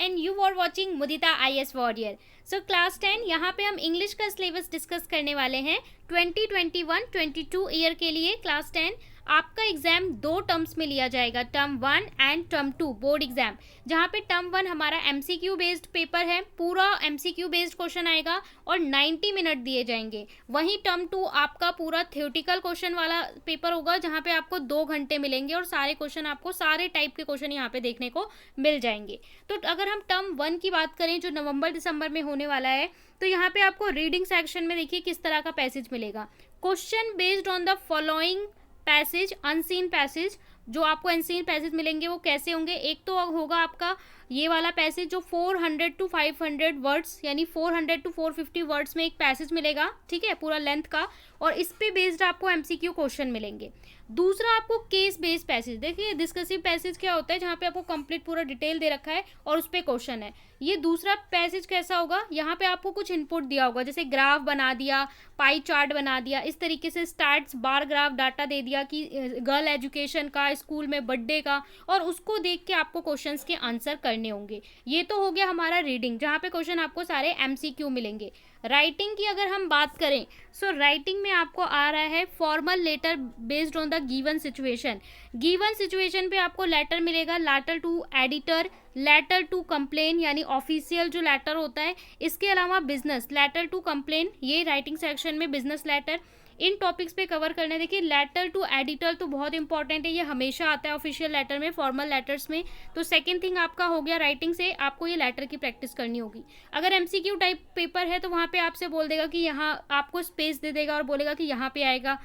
And you are watching Mudita IAS warrior. So class 10 यहाँ पे हम इंग्लिश का सिलेबस डिस्कस करने वाले हैं 2021-22 ईयर के लिए। क्लास 10 आपका एग्जाम दो टर्म्स में लिया जाएगा, term 1 and term 2 board exam. जहाँ पे टर्म 1 हमारा MCQ बेस्ड पेपर है, पूरा MCQ बेस्ड क्वेश्चन आएगा और 90 मिनट दिए जाएंगे। वहीं टर्म 2 आपका पूरा थ्योरेटिकल क्वेश्चन वाला पेपर होगा, जहाँ पे आपको 2 घंटे मिलेंगे और सारे क्वेश्चन आपको सारे टाइप के क्वेश्चन यहाँ पे देखने को मिल जाएंगे। तो अगर हम टर्म 1 की बात करें जो नवंबर दिसंबर में होने वाला है, तो यहाँ पे आपको रीडिंग सेक्शन में देखिए किस तरह का पैसेज मिलेगा। Question based on the following passage, unseen passage. जो आपको अनसीन पैसेज मिलेंगे वो कैसे होंगे, एक तो होगा आपका ये वाला पैसेज जो 400 to 500 वर्ड्स यानी 400 to 450 वर्ड्स में एक पैसेज मिलेगा, ठीक है, पूरा लेंथ का, और इस पे बेस्ड आपको MCQ क्वेश्चन मिलेंगे। दूसरा आपको केस बेस्ड पैसेज, देखिए डिस्कसिव पैसेज क्या होता है, जहाँ पे आपको कंप्लीट पूरा डिटेल दे रखा है और उस पर क्वेश्चन है। ये दूसरा पैसेज कैसा होगा, यहाँ पे आपको कुछ इनपुट दिया होगा, जैसे ग्राफ बना दिया, पाई चार्ट बना दिया, इस तरीके से स्टैट्स बार ग्राफ डाटा दे दिया कि गर्ल एजुकेशन का, स्कूल में बर्थडे का, और उसको देख के आपको क्वेश्चंस के आंसर करने होंगे। ये तो हो गया हमारा रीडिंग, जहाँ पे क्वेश्चन आपको सारे MCQ मिलेंगे। राइटिंग की अगर हम बात करें, सो राइटिंग में आपको आ रहा है formal letter based on the given situation. Given situation पे आपको लेटर मिलेगा, letter to editor, letter to complain यानी ऑफिशियल जो लेटर होता है, इसके अलावा बिजनेस लेटर टू कंप्लेन, ये राइटिंग सेक्शन में बिजनेस लेटर। इन टॉपिक्स पे कवर करने, देखिए लेटर टू एडिटर तो बहुत इंपॉर्टेंट है, ये हमेशा आता है ऑफिशियल लेटर में, फॉर्मल लेटर्स में। तो सेकंड थिंग आपका हो गया राइटिंग से आपको ये लेटर की प्रैक्टिस करनी होगी। अगर MCQ टाइप पेपर है तो वहाँ पे आपसे बोल देगा कि यहाँ आपको स्पेस दे देगा और बोलेगा कि यहाँ पे आएगा।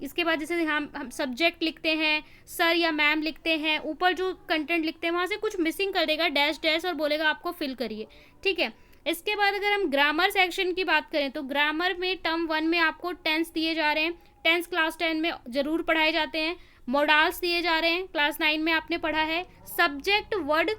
इसके बाद जैसे हम सब्जेक्ट लिखते हैं, सर या मैम लिखते हैं, ऊपर जो कंटेंट लिखते हैं वहाँ से कुछ मिसिंग कर देगा, डैश डैश, और बोलेगा आपको फिल करिए, ठीक है। इसके बाद अगर हम ग्रामर सेक्शन की बात करें तो ग्रामर में टर्म 1 में आपको टेंस दिए जा रहे हैं, टेंस क्लास 10 में जरूर पढ़ाए जाते हैं। मॉडल्स दिए जा रहे हैं, क्लास 9 में आपने पढ़ा है। सब्जेक्ट, वर्ड,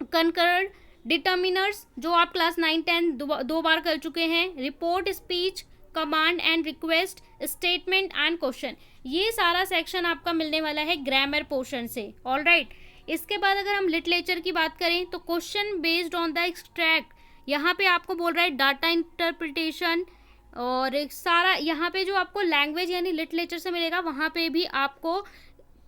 कंकरर, डिटर्मिनर्स जो आप क्लास 9 10 दो बार कर चुके हैं। Report, speech, command and request, statement and question, ये सारा सेक्शन आपका मिलने वाला है ग्रामर पोर्शन से। All right. इसके बाद अगर हम लिटरेचर की बात करें तो question based on the extract, यहाँ पे आपको बोल रहा है डाटा इंटरप्रिटेशन, और सारा यहाँ पे जो आपको लैंग्वेज यानी लिटरेचर से मिलेगा वहाँ पे भी आपको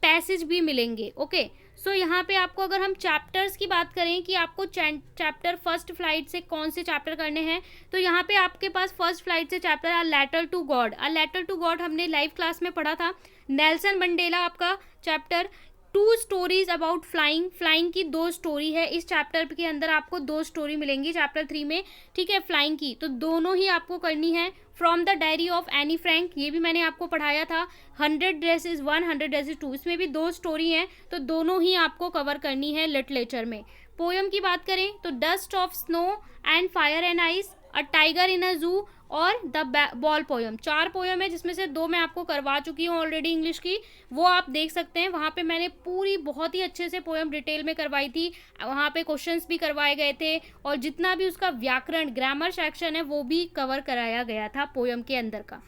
पैसेज भी मिलेंगे। ओके, सो यहाँ पे आपको अगर हम चैप्टर्स की बात करें कि आपको चैप्टर फर्स्ट फ्लाइट से कौन से चैप्टर करने हैं, तो यहाँ पे आपके पास फर्स्ट फ्लाइट से chapter a letter to God. A letter to God हमने लाइव क्लास में पढ़ा था। नेल्सन मंडेला आपका chapter. 2 stories about flying, flying की 2 स्टोरी है इस चैप्टर के अंदर, आपको 2 स्टोरी मिलेंगी चैप्टर 3 में, ठीक है, फ्लाइंग की, तो दोनों ही आपको करनी है। From the diary of Anne Frank, ये भी मैंने आपको पढ़ाया था। 100 ड्रेसेस 1, 100 ड्रेसेस 2, इसमें भी 2 स्टोरी हैं, तो दोनों ही आपको कवर करनी है लिटरेचर में। पोयम की बात करें तो dust of snow and fire and ice, a tiger in a zoo और द बॉल पोयम। 4 पोयम है जिसमें से 2 मैं आपको करवा चुकी हूँ ऑलरेडी इंग्लिश की, वो आप देख सकते हैं। वहाँ पे मैंने पूरी बहुत ही अच्छे से पोयम डिटेल में करवाई थी, वहाँ पे क्वेश्चंस भी करवाए गए थे, और जितना भी उसका व्याकरण ग्रामर सेक्शन है वो भी कवर कराया गया था पोयम के अंदर का।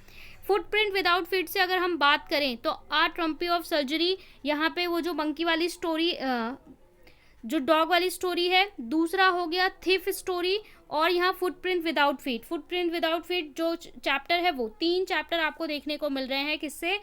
फुटप्रिंट विदाउट फीट से अगर हम बात करें तो आ ट्रम्पी ऑफ सर्जरी, यहाँ पे वो जो मंकी वाली स्टोरी, जो डॉग वाली स्टोरी है। दूसरा हो गया थिफ स्टोरी, और यहाँ footprint without feet. Footprint without feet जो चैप्टर है वो 3 चैप्टर आपको देखने को मिल रहे हैं, किससे,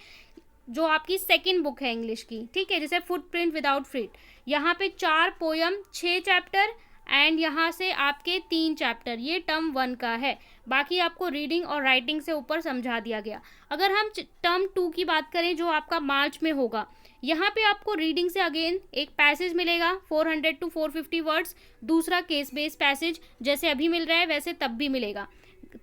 जो आपकी सेकंड बुक है इंग्लिश की, ठीक है, जैसे फुटप्रिंट विदाउट फीट। यहाँ पे 4 पोयम, 6 चैप्टर, एंड यहाँ से आपके 3 चैप्टर, ये टर्म 1 का है। बाकी आपको रीडिंग और राइटिंग से ऊपर समझा दिया गया। अगर हम टर्म 2 की बात करें जो आपका मार्च में होगा, यहाँ पे आपको रीडिंग से अगेन एक पैसेज मिलेगा 400 to 450 वर्ड्स, दूसरा केस बेस्ड पैसेज, जैसे अभी मिल रहा है वैसे तब भी मिलेगा।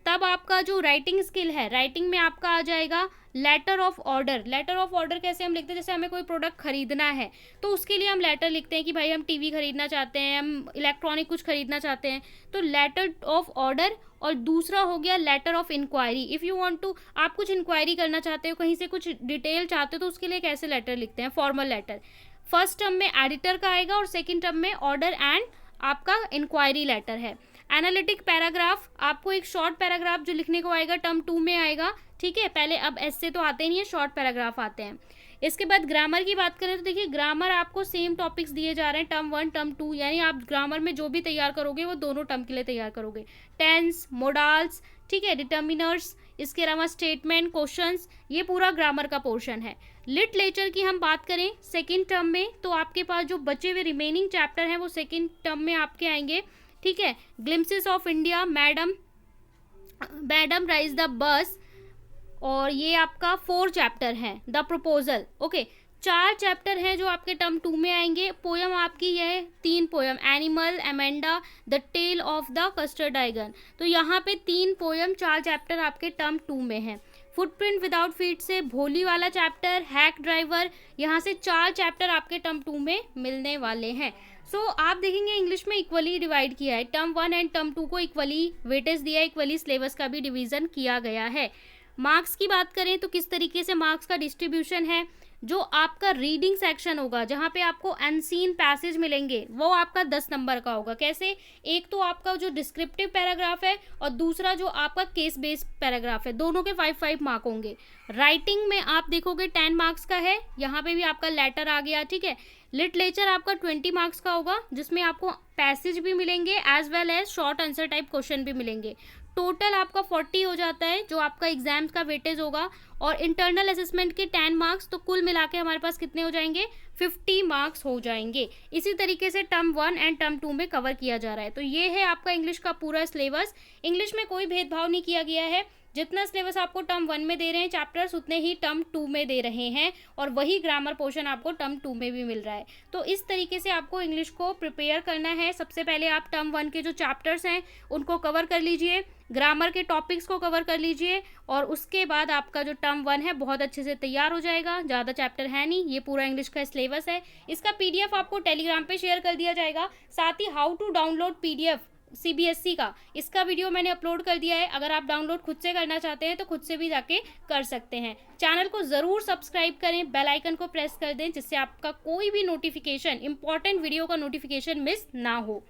तब आपका जो राइटिंग स्किल है, राइटिंग में आपका आ जाएगा letter of order. Letter of order कैसे हम लिखते हैं, जैसे हमें कोई प्रोडक्ट खरीदना है तो उसके लिए हम लेटर लिखते हैं कि भाई हम टीवी खरीदना चाहते हैं, हम इलेक्ट्रॉनिक कुछ खरीदना चाहते हैं, तो लेटर ऑफ ऑर्डर। और दूसरा हो गया letter of inquiry, if you want to, आप कुछ इंक्वायरी करना चाहते हो, कहीं से कुछ डिटेल चाहते हो, तो उसके लिए कैसे लेटर लिखते हैं, फॉर्मल लेटर। फर्स्ट टर्म में एडिटर का आएगा और सेकेंड टर्म में ऑर्डर एंड आपका इंक्वायरी लेटर है। एनालिटिक पैराग्राफ, आपको एक शॉर्ट पैराग्राफ जो लिखने को आएगा टर्म 2 में आएगा, ठीक है, पहले अब ऐसे तो आते नहीं है, शॉर्ट पैराग्राफ आते हैं। इसके बाद ग्रामर की बात करें तो देखिए ग्रामर आपको सेम टॉपिक्स दिए जा रहे हैं, टर्म 1 टर्म 2, यानी आप ग्रामर में जो भी तैयार करोगे वो दोनों टर्म के लिए तैयार करोगे। टेंस, मोडाल्स, ठीक है, डिटर्मिनर्स, इसके अलावा स्टेटमेंट, क्वेश्चंस, ये पूरा ग्रामर का पोर्शन है। लिटरेचर की हम बात करें सेकेंड टर्म में, तो आपके पास जो बचे हुए रिमेनिंग चैप्टर हैं वो सेकेंड टर्म में आपके आएंगे, ठीक है। Glimpses of India, madam rise the bus, और ये आपका 4 चैप्टर है। द प्रपोजल, ओके, 4 चैप्टर हैं जो आपके टर्म 2 में आएंगे। पोयम आपकी यह है 3 poem, animal, Amanda, the tale of the custard dragon. तो यहाँ पे 3 पोयम, 4 चैप्टर आपके टर्म 2 में हैं। फुटप्रिंट विदाउट फीट से भोली वाला चैप्टर, हैक ड्राइवर, यहाँ से 4 चैप्टर आपके टर्म 2 में मिलने वाले हैं। सो आप देखेंगे इंग्लिश में इक्वली डिवाइड किया है, टर्म 1 एंड टर्म 2 को इक्वली वेटेज दिया है, इक्वली सिलेबस का भी डिवीजन किया गया है। मार्क्स की बात करें तो किस तरीके से मार्क्स का डिस्ट्रीब्यूशन है, जो आपका रीडिंग सेक्शन होगा जहाँ पे आपको अनसीन पैसेज मिलेंगे वो आपका 10 नंबर का होगा। कैसे, एक तो आपका जो डिस्क्रिप्टिव पैराग्राफ है और दूसरा जो आपका केस बेस्ड पैराग्राफ है, दोनों के 5-5 मार्क होंगे। राइटिंग में आप देखोगे 10 मार्क्स का है, यहाँ पे भी आपका लेटर आ गया, ठीक है। लिटरेचर आपका 20 मार्क्स का होगा जिसमें आपको पैसेज भी मिलेंगे as well as short answer type question भी मिलेंगे। टोटल आपका 40 हो जाता है जो आपका एग्जाम्स का वेटेज होगा, और इंटरनल असेसमेंट के 10 मार्क्स, तो कुल मिला के हमारे पास कितने हो जाएंगे, 50 मार्क्स हो जाएंगे। इसी तरीके से टर्म 1 एंड टर्म 2 में कवर किया जा रहा है। तो ये है आपका इंग्लिश का पूरा सिलेबस। इंग्लिश में कोई भेदभाव नहीं किया गया है, जितना सिलेबस आपको टर्म 1 में दे रहे हैं चैप्टर्स उतने ही टर्म 2 में दे रहे हैं, और वही ग्रामर पोर्शन आपको टर्म 2 में भी मिल रहा है। तो इस तरीके से आपको इंग्लिश को प्रिपेयर करना है। सबसे पहले आप टर्म 1 के जो चैप्टर्स हैं उनको कवर कर लीजिए, ग्रामर के टॉपिक्स को कवर कर लीजिए, और उसके बाद आपका जो टर्म 1 है बहुत अच्छे से तैयार हो जाएगा। ज़्यादा चैप्टर है नहीं, ये पूरा इंग्लिश का सिलेबस है। इसका PDF आपको टेलीग्राम पे शेयर कर दिया जाएगा। साथ ही how to download PDF CBSE का, इसका वीडियो मैंने अपलोड कर दिया है। अगर आप डाउनलोड खुद से करना चाहते हैं तो खुद से भी जाके कर सकते हैं। चैनल को ज़रूर सब्सक्राइब करें, बेल आइकन को प्रेस कर दें जिससे आपका कोई भी नोटिफिकेशन, इंपॉर्टेंट वीडियो का नोटिफिकेशन मिस ना हो।